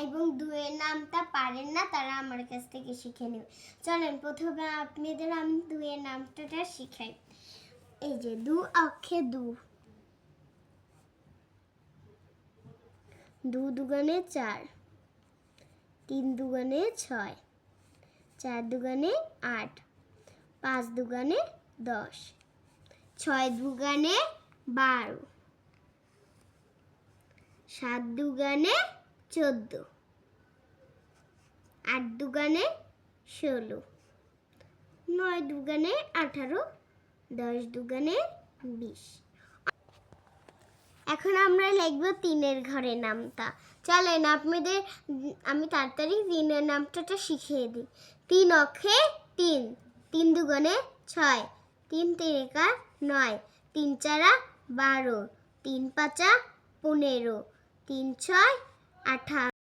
এবং 2 এর নামটা পারেন না তারা আমার কাছ থেকে শিখে নেবে। চলেন প্রথমে আপনাদের আমি 2 এর নামটা শিখাই। এই যে 2 অক্ষে 2, 2 দুগুণে 4, 3 দুগুণে 6, 4 দুগুণে 8, 5 দুগুণে 10, 6 দুগুণে 12, 7 দুগুণে 14, 8 দুগুণে 16, 9 দুগুণে 18, 10 দুগুণে 20। এখন আমরা লিখব 3 এর ঘরের নামটা। চলেন আপনাদের আমি তাড়াতাড়ি 3 এর নামটা শিখিয়ে দিই। 3 অক্ষে 3, 3 দুগুণে 6, 3 তিরিকা 9, 3 চারা 12, 3 পাঁচা 15, 3 ছয় 18।